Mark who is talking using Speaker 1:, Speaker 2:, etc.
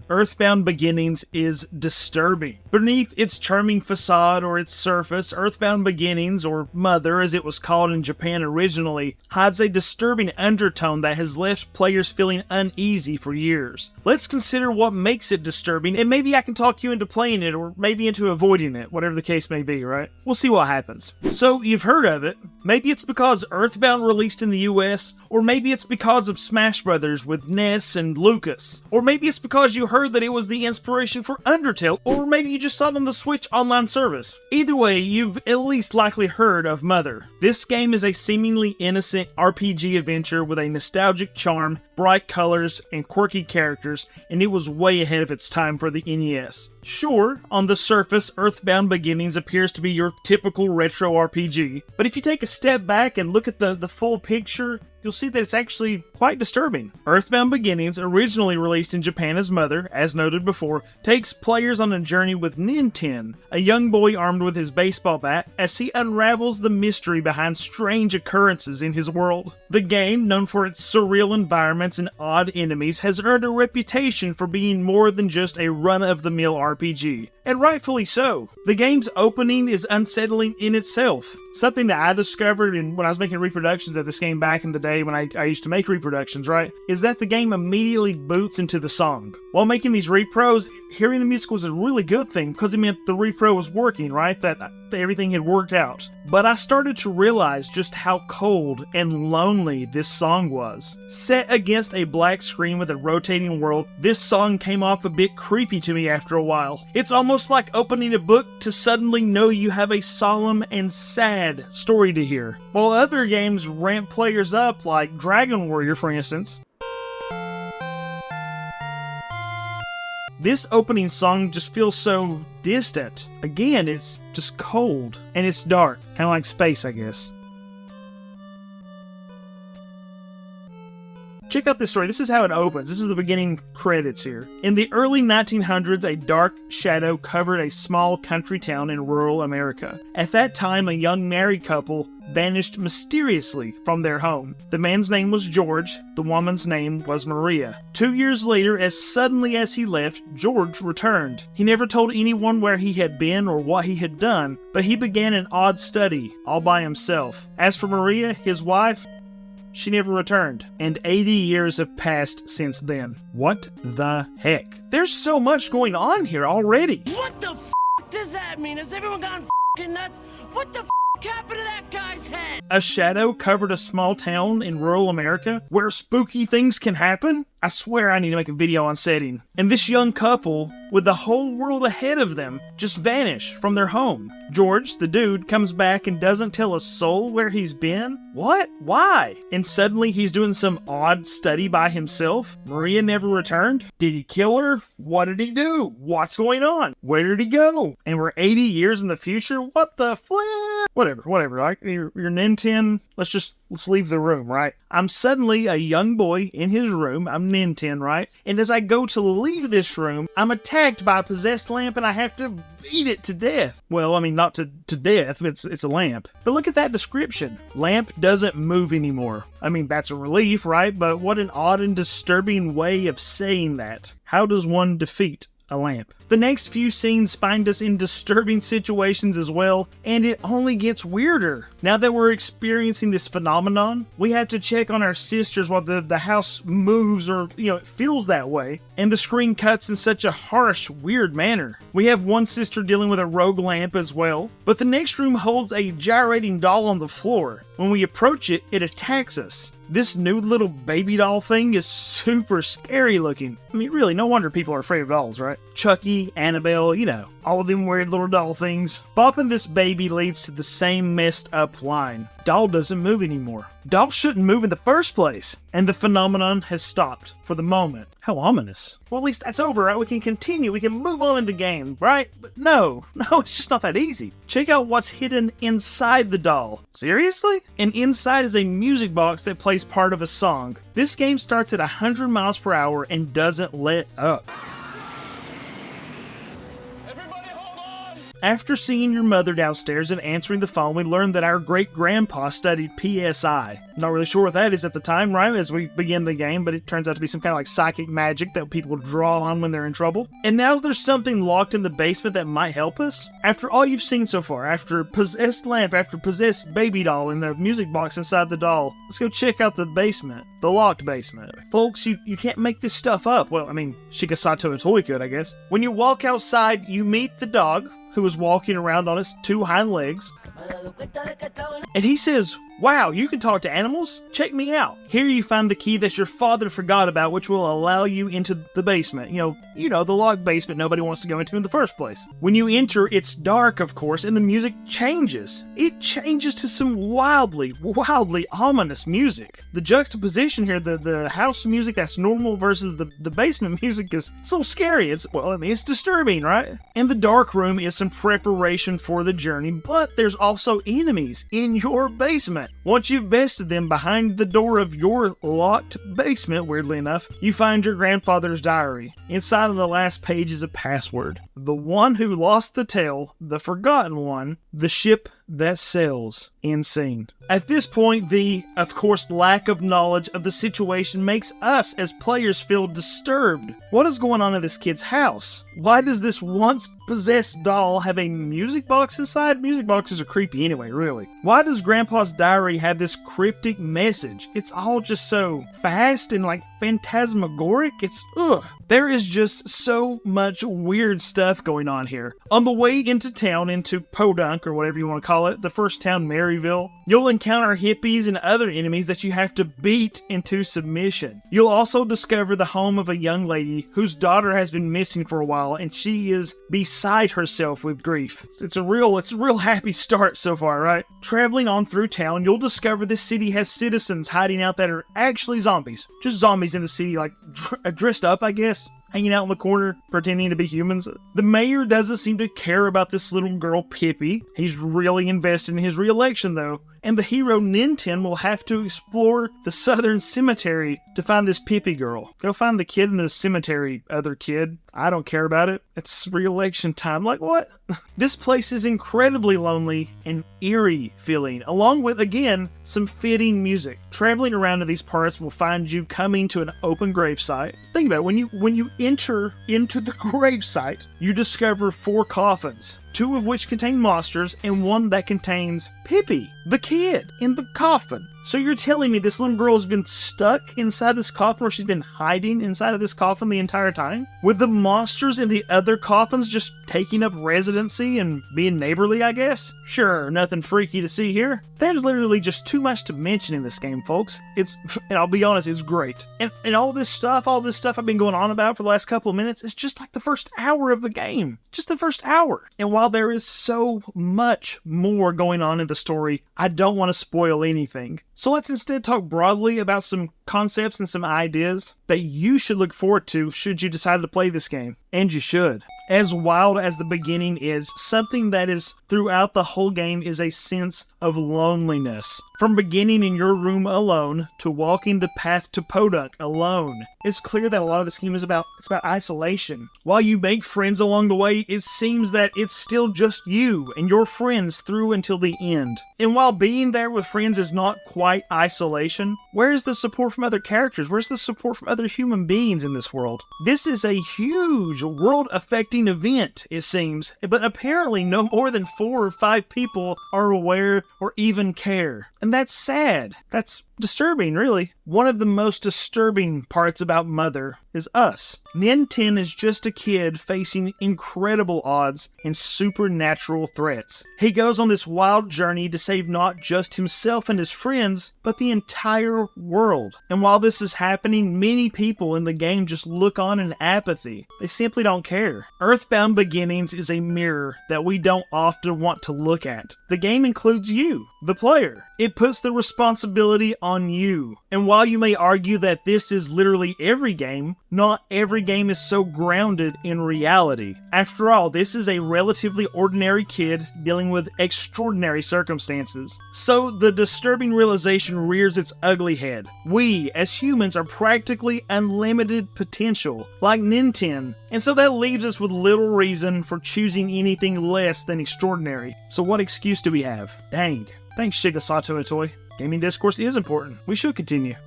Speaker 1: Earthbound Beginnings is disturbing. Beneath its charming facade or its surface, Earthbound Beginnings, or Mother as it was called in Japan originally, hides a disturbing undertone that has left players feeling uneasy for years. Let's consider what makes it disturbing, and maybe I can talk you into playing it, or maybe into avoiding it, whatever the case may be, right? We'll see what happens. So, you've heard of it. Maybe it's because Earthbound released in the US, or maybe it's because of Smash Brothers with Ness and Lucas, or maybe it's because you heard that it was the inspiration for Undertale, or maybe you just saw it on the Switch online service. Either way, you've at least likely heard of Mother. This game is a seemingly innocent RPG adventure with a nostalgic charm, bright colors, and quirky characters, and it was way ahead of its time for the NES. Sure, on the surface, Earthbound Beginnings appears to be your typical retro RPG, but if you take a step back and look at the full picture, you'll see that it's actually quite disturbing. Earthbound Beginnings, originally released in Japan as Mother, as noted before, takes players on a journey with Ninten, a young boy armed with his baseball bat, as he unravels the mystery behind strange occurrences in his world. The game, known for its surreal environments and odd enemies, has earned a reputation for being more than just a run-of-the-mill RPG, and rightfully so. The game's opening is unsettling in itself, something that I discovered when I was making reproductions of this game back in the day when I used to make reproductions, right, is that the game immediately boots into the song. While making these repros, hearing the music was a really good thing because it meant the repro was working, right, that everything had worked out. But I started to realize just how cold and lonely this song was. Set against a black screen with a rotating world, this song came off a bit creepy to me after a while. It's almost like opening a book to suddenly know you have a solemn and sad story to hear. While other games ramp players up, like Dragon Warrior for instance, this opening song just feels so distant. Again, it's just cold, and it's dark, kind of like space, I guess. Check out this story. This is how it opens. This is the beginning credits here. In the early 1900s, a dark shadow covered a small country town in rural America. At that time, a young married couple vanished mysteriously from their home. The man's name was George. The woman's name was Maria. 2 years later, as suddenly as he left, George returned. He never told anyone where he had been or what he had done, but he began an odd study, all by himself. As for Maria, his wife, she never returned, and 80 years have passed since then. What the heck? There's so much going on here already.
Speaker 2: What the f*** does that mean? Has everyone gone f***ing nuts? What the f*** happened to that guy's head?
Speaker 1: A shadow covered a small town in rural America where spooky things can happen? I swear I need to make a video on setting. And this young couple, with the whole world ahead of them, just vanish from their home. George, the dude, comes back and doesn't tell a soul where he's been? What? Why? And suddenly he's doing some odd study by himself? Maria never returned? Did he kill her? What did he do? What's going on? Where did he go? And we're 80 years in the future? What the flip? Whatever. Like, you're Ninten. Let's leave the room, right? I'm suddenly a young boy in his room. I'm Ninten, right? And as I go to leave this room, I'm attacked by a possessed lamp and I have to beat it to death. Well, I mean, not to death, it's a lamp. But look at that description. Lamp doesn't move anymore. I mean, that's a relief, right? But what an odd and disturbing way of saying that. How does one defeat a lamp? The next few scenes find us in disturbing situations as well, and it only gets weirder. Now that we're experiencing this phenomenon, we have to check on our sisters while the house moves or, it feels that way, and the screen cuts in such a harsh, weird manner. We have one sister dealing with a rogue lamp as well, but the next room holds a gyrating doll on the floor. When we approach it, it attacks us. This new little baby doll thing is super scary looking. I mean, really, no wonder people are afraid of dolls, right? Chucky, Annabelle, all of them weird little doll things. Bopping this baby leads to the same messed up line. Doll doesn't move anymore. Doll shouldn't move in the first place. And the phenomenon has stopped for the moment. How ominous. Well, at least that's over, right? We can continue. We can move on in the game, right? But no, it's just not that easy. Check out what's hidden inside the doll. Seriously? And inside is a music box that plays part of a song. This game starts at 100 miles per hour and doesn't let up. After seeing your mother downstairs and answering the phone, we learn that our great-grandpa studied PSI. Not really sure what that is at the time, right, as we begin the game, but it turns out to be some kind of like psychic magic that people draw on when they're in trouble. And now there's something locked in the basement that might help us. After all you've seen so far, after possessed lamp, after possessed baby doll and the music box inside the doll, let's go check out the basement, the locked basement. Folks, you can't make this stuff up. Well, I mean, Shikasato Itoi could, I guess. When you walk outside, you meet the dog, who is walking around on its two hind legs. And he says, "Wow, you can talk to animals? Check me out." Here you find the key that your father forgot about, which will allow you into the basement. You know, the locked basement nobody wants to go into in the first place. When you enter, it's dark, of course, and the music changes. It changes to some wildly ominous music. The juxtaposition here, the house music that's normal versus the basement music is so scary. It's disturbing, right? In the dark room is some preparation for the journey, but there's also enemies in your basement. Once you've bested them behind the door of your locked basement, weirdly enough, you find your grandfather's diary. Inside of the last page is a password. The one who lost the tale, the forgotten one, the ship that sails. End scene. At this point, the, of course, lack of knowledge of the situation makes us as players feel disturbed. What is going on in this kid's house? Why does this once possessed doll have a music box inside? Music boxes are creepy anyway, really. Why does Grandpa's diary have this cryptic message? It's all just so fast and like phantasmagoric. It's ugh. There is just so much weird stuff going on here. On the way into town, into Podunk, or whatever you want to call it, the first town, Maryville, you'll encounter hippies and other enemies that you have to beat into submission. You'll also discover the home of a young lady whose daughter has been missing for a while, and she is beside herself with grief. It's a real happy start so far, right? Traveling on through town, you'll discover this city has citizens hiding out that are actually zombies. Just zombies in the city, like dressed up, I guess. Hanging out in the corner, pretending to be humans. The mayor doesn't seem to care about this little girl, Pippi. He's really invested in his re-election, though. And the hero, Ninten, will have to explore the southern cemetery to find this Pippi girl. Go find the kid in the cemetery, other kid. I don't care about it. It's re-election time. Like, what? This place is incredibly lonely and eerie feeling, along with, again, some fitting music. Traveling around to these parts will find you coming to an open gravesite. Think about it. When you enter into the gravesite, you discover 4 coffins, 2 of which contain monsters, and 1 that contains Pippi, the kid, in the coffin. So you're telling me this little girl has been stuck inside this coffin, or she's been hiding inside of this coffin the entire time? With the monsters in the other coffins just taking up residency and being neighborly, I guess? Sure, nothing freaky to see here. There's literally just too much to mention in this game, folks. And I'll be honest, it's great. And all this stuff I've been going on about for the last couple of minutes, is just like the first hour of the game. Just the first hour. And while there is so much more going on in the story, I don't want to spoil anything. So let's instead talk broadly about some concepts and some ideas that you should look forward to should you decide to play this game. And you should. As wild as the beginning is, something that is throughout the whole game is a sense of loneliness. From beginning in your room alone to walking the path to Podunk alone, it's clear that a lot of this game is about isolation. While you make friends along the way, it seems that it's still just you and your friends through until the end. And while being there with friends is not quite isolation, where is the support from other characters? Where's the support from other human beings in this world? This is a huge world-affecting event, it seems, but apparently no more than 4 or 5 people are aware or even care. And that's sad. That's disturbing, really. One of the most disturbing parts about Mother is us. Ninten is just a kid facing incredible odds and supernatural threats. He goes on this wild journey to save not just himself and his friends, but the entire world. And while this is happening, many people in the game just look on in apathy. They simply don't care. Earthbound Beginnings is a mirror that we don't often want to look at. The game includes you, the player. It puts the responsibility on you. And while you may argue that this is literally every game, not every game is so grounded in reality. After all, this is a relatively ordinary kid dealing with extraordinary circumstances. So the disturbing realization rears its ugly head. We, as humans, are practically unlimited potential. Like Ninten, And so that leaves us with little reason for choosing anything less than extraordinary. So what excuse do we have? Dang. Thanks, Shigesato Itoi. Gaming discourse is important. We should continue.